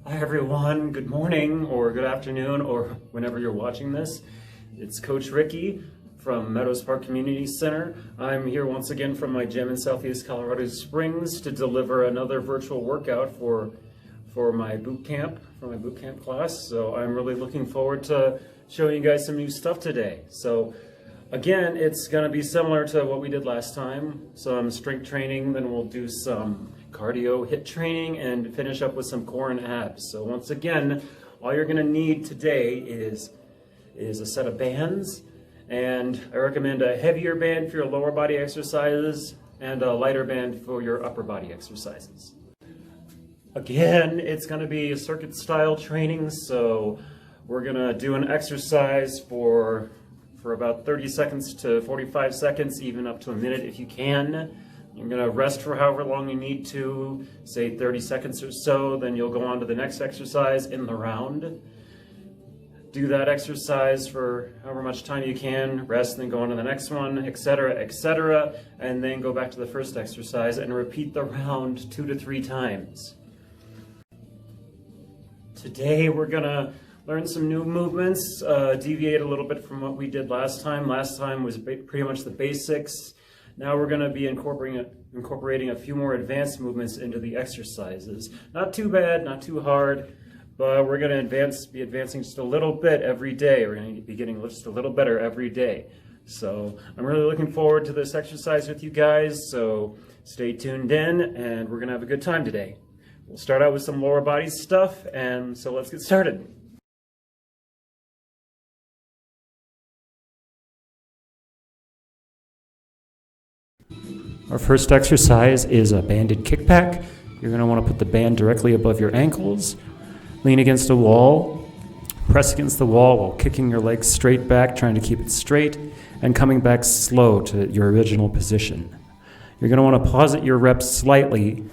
Hi everyone, good morning or good afternoon or whenever you're watching this. It's Coach Ricky from Meadows Park Community Center. I'm here once again from my gym in Southeast Colorado Springs to deliver another virtual workout for my boot camp, class. So I'm really looking forward to showing you guys some new stuff today. So again, it's going to be similar to what we did last time. Some strength training, then we'll do some cardio HIIT training and finish up with some core and abs. So once again, all you're going to need today is a set of bands, and I recommend a heavier band for your lower body exercises and a lighter band for your upper body exercises. Again, it's going to be a circuit style training, so we're going to do an exercise for about 30 seconds to 45 seconds, even up to a minute if you can. You're going to rest for however long you need to, say 30 seconds or so, then you'll go on to the next exercise in the round. Do that exercise for however much time you can, rest, then go on to the next one, etc., and then go back to the first exercise and repeat the round 2 to 3 times. Today we're going to learn some new movements, deviate a little bit from what we did last time. Last time was pretty much the basics. Now we're going to be incorporating a few more advanced movements into the exercises. Not too bad, not too hard, but we're going to be advancing just a little bit every day. We're going to be getting just a little better every day. So I'm really looking forward to this exercise with you guys, so stay tuned in and we're going to have a good time today. We'll start out with some lower body stuff, and so let's get started. Our first exercise is a banded kickback. You're going to want to put the band directly above your ankles, lean against a wall, press against the wall while kicking your legs straight back, trying to keep it straight, and coming back slow to your original position. You're going to want to pause at your reps slightly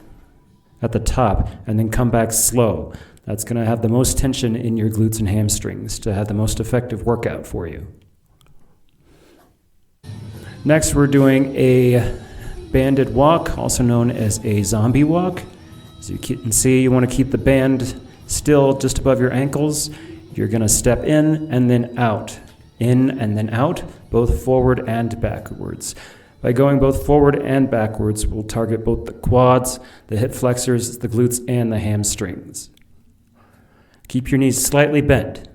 at the top and then come back slow. That's going to have the most tension in your glutes and hamstrings to have the most effective workout for you. Next, we're doing a banded walk, also known as a zombie walk. As you can see, you want to keep the band still just above your ankles. You're going to step in and then out, both forward and backwards. By going both forward and backwards, we'll target both the quads, the hip flexors, the glutes, and the hamstrings. Keep your knees slightly bent.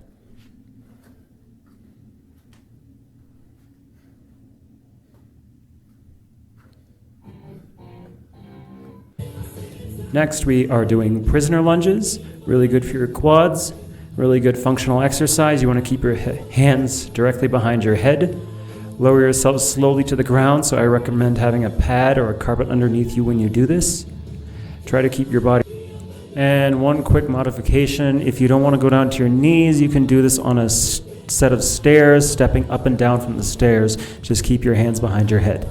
Next, we are doing prisoner lunges, really good for your quads, really good functional exercise. You want to keep your hands directly behind your head. Lower yourself slowly to the ground, so I recommend having a pad or a carpet underneath you when you do this. Try to keep your body. And one quick modification, if you don't want to go down to your knees, you can do this on a set of stairs, stepping up and down from the stairs. Just keep your hands behind your head.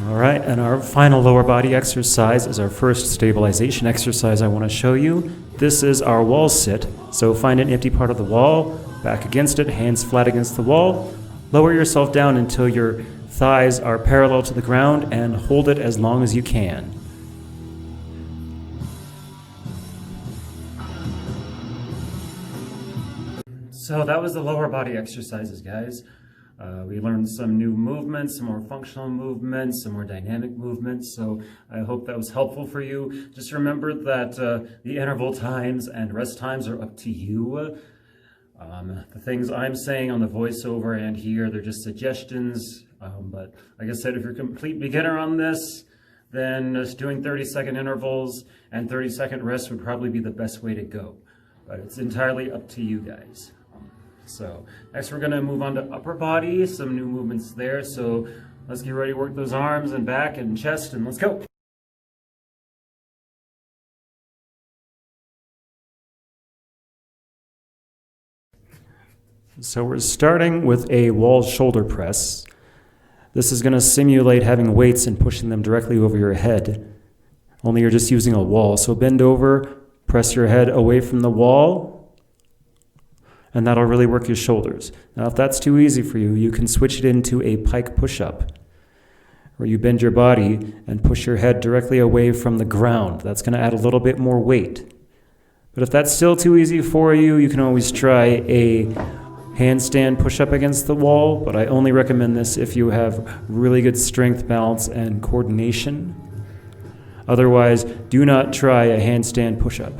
All right, and our final lower body exercise is our first stabilization exercise I want to show you. This is our wall sit. So find an empty part of the wall, back against it, hands flat against the wall. Lower yourself down until your thighs are parallel to the ground and hold it as long as you can. So that was the lower body exercises, guys. We learned some new movements, some more functional movements, some more dynamic movements, so I hope that was helpful for you. Just remember that the interval times and rest times are up to you. The things I'm saying on the voiceover and here, they're just suggestions, but like I said, if you're a complete beginner on this, then just doing 30-second intervals and 30-second rest would probably be the best way to go. But it's entirely up to you guys. So next we're going to move on to upper body, some new movements there. So let's get ready to work those arms and back and chest, and let's go. So we're starting with a wall shoulder press. This is going to simulate having weights and pushing them directly over your head, only you're just using a wall. So bend over, press your head away from the wall, and that'll really work your shoulders. Now, if that's too easy for you, you can switch it into a pike push-up. where you bend your body and push your head directly away from the ground. That's going to add a little bit more weight. But if that's still too easy for you, you can always try a handstand push-up against the wall, but I only recommend this if you have really good strength, balance, and coordination. Otherwise, do not try a handstand push-up.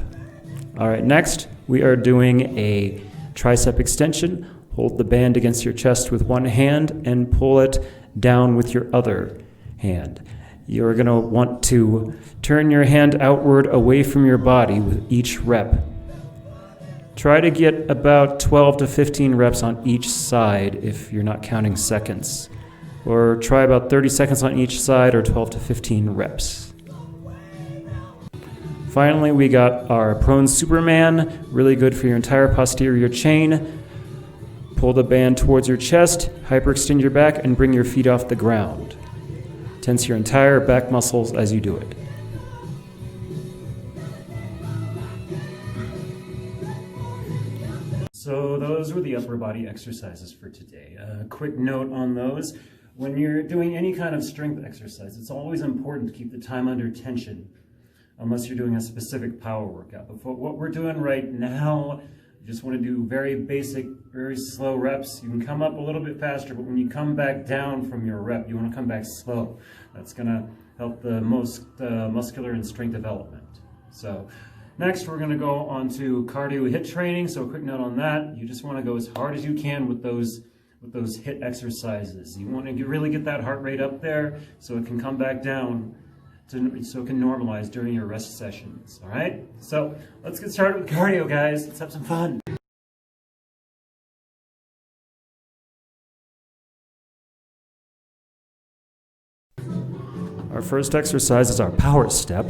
All right, next we are doing a tricep extension. Hold the band against your chest with one hand and pull it down with your other hand. You're going to want to turn your hand outward away from your body with each rep. Try to get about 12 to 15 reps on each side if you're not counting seconds. Or try about 30 seconds on each side or 12 to 15 reps. Finally, we got our prone Superman, really good for your entire posterior chain. Pull the band towards your chest, hyperextend your back, and bring your feet off the ground. Tense your entire back muscles as you do it. So those were the upper body exercises for today. A quick note on those. When you're doing any kind of strength exercise, it's always important to keep the time under tension, unless you're doing a specific power workout. But for what we're doing right now, you just want to do very basic, very slow reps. You can come up a little bit faster, but when you come back down from your rep, you want to come back slow. That's going to help the most muscular and strength development. So next, we're going to go on to cardio HIIT training. So a quick note on that. You just want to go as hard as you can with those HIIT exercises. You want to really get that heart rate up there so it can come back down, so it can normalize during your rest sessions. All right? So let's get started with cardio, guys. Let's have some fun. Our first exercise is our power step.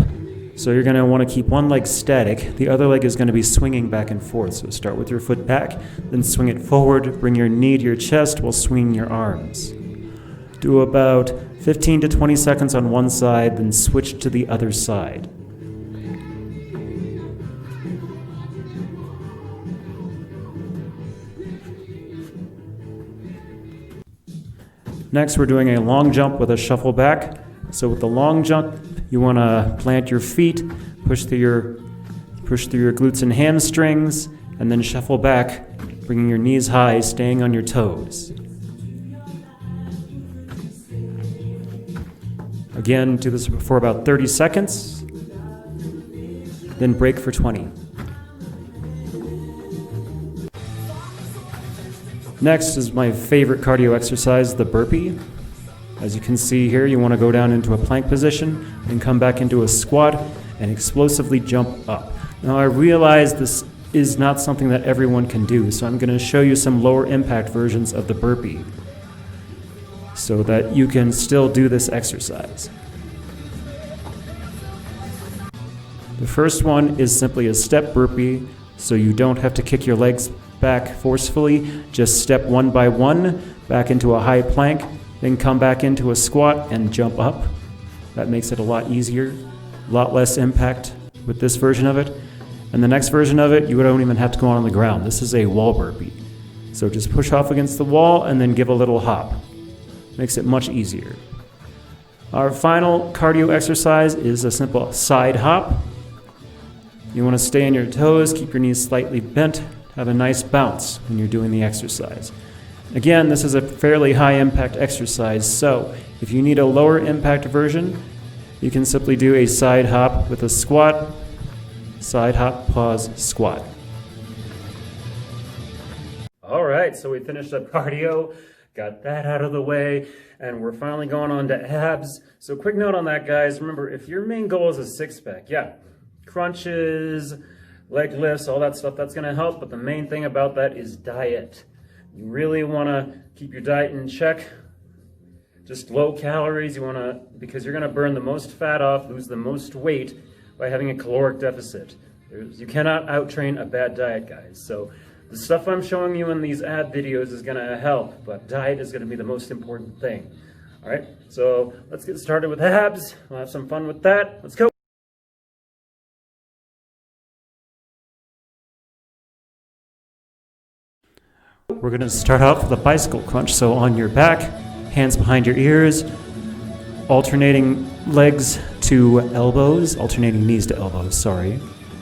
So you're going to want to keep one leg static. The other leg is going to be swinging back and forth. So start with your foot back, then swing it forward, bring your knee to your chest while swinging your arms. Do about 15 to 20 seconds on one side, then switch to the other side. Next, we're doing a long jump with a shuffle back. So with the long jump, you want to plant your feet, push through your glutes and hamstrings, and then shuffle back, bringing your knees high, staying on your toes. Again, do this for about 30 seconds, then break for 20. Next is my favorite cardio exercise, the burpee. As you can see here, you want to go down into a plank position and come back into a squat and explosively jump up. Now I realize this is not something that everyone can do, so I'm going to show you some lower impact versions of the burpee so that you can still do this exercise. The first one is simply a step burpee, so you don't have to kick your legs back forcefully. Just step one by one back into a high plank, then come back into a squat and jump up. That makes it a lot easier, a lot less impact with this version of it. And the next version of it, you don't even have to go on the ground. This is a wall burpee. So just push off against the wall and then give a little hop. Makes it much easier. Our final cardio exercise is a simple side hop. You want to stay on your toes, keep your knees slightly bent, have a nice bounce when you're doing the exercise. Again, this is a fairly high impact exercise, so if you need a lower impact version, you can simply do a side hop with a squat, side hop, pause, squat. All right, so we finished up cardio, got that out of the way, and we're finally going on to abs. So quick note on that, guys. Remember, if your main goal is a six-pack, crunches, leg lifts, all that stuff, that's going to help, but the main thing about that is diet. You really want to keep your diet in check. Just low calories. Because you're going to burn the most fat off, lose the most weight by having a caloric deficit. You cannot out-train a bad diet, guys. So the stuff I'm showing you in these ab videos is going to help, but diet is going to be the most important thing. All right, so let's get started with abs. We'll have some fun with that. Let's go. We're going to start off with a bicycle crunch. So on your back, hands behind your ears, alternating legs to elbows, alternating knees to elbows, sorry.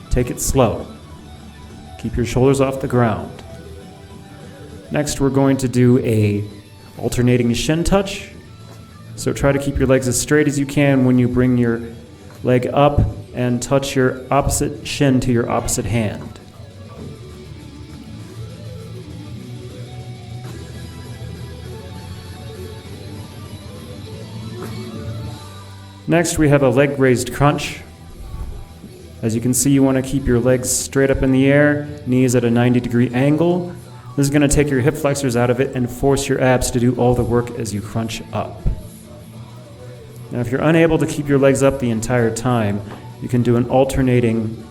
Take it slow. Keep your shoulders off the ground. Next, we're going to do a alternating shin touch. So try to keep your legs as straight as you can when you bring your leg up and touch your opposite shin to your opposite hand. Next, we have a leg raised crunch. As you can see, you want to keep your legs straight up in the air, knees at a 90-degree angle. This is going to take your hip flexors out of it and force your abs to do all the work as you crunch up. Now, if you're unable to keep your legs up the entire time, you can do an alternating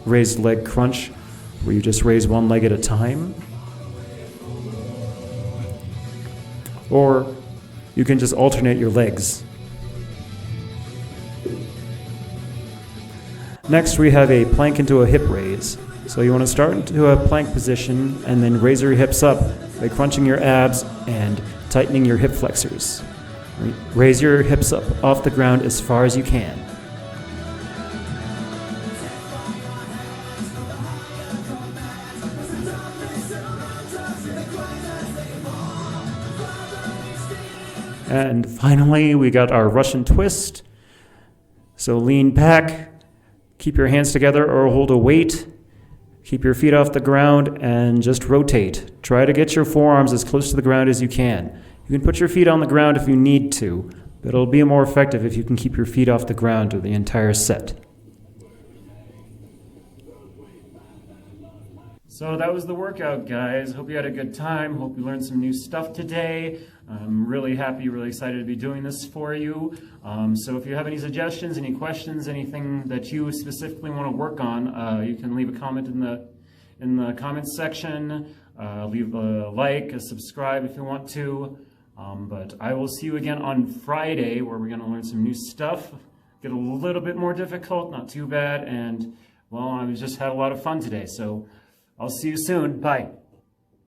raised leg crunch where you just raise one leg at a time. Or you can just alternate your legs. Next, we have a plank into a hip raise. So you want to start into a plank position and then raise your hips up by crunching your abs and tightening your hip flexors. Raise your hips up off the ground as far as you can. And finally, we got our Russian twist. So lean back. Keep your hands together or hold a weight. Keep your feet off the ground and just rotate. Try to get your forearms as close to the ground as you can. You can put your feet on the ground if you need to, but it'll be more effective if you can keep your feet off the ground through the entire set. So that was the workout, guys. Hope you had a good time. Hope you learned some new stuff today. I'm really happy, really excited to be doing this for you. So if you have any suggestions, any questions, anything that you specifically want to work on, you can leave a comment in the comments section. Leave a like, a subscribe if you want to. But I will see you again on Friday, where we're going to learn some new stuff. Get a little bit more difficult, not too bad. And well, I just had a lot of fun today. So I'll see you soon. Bye.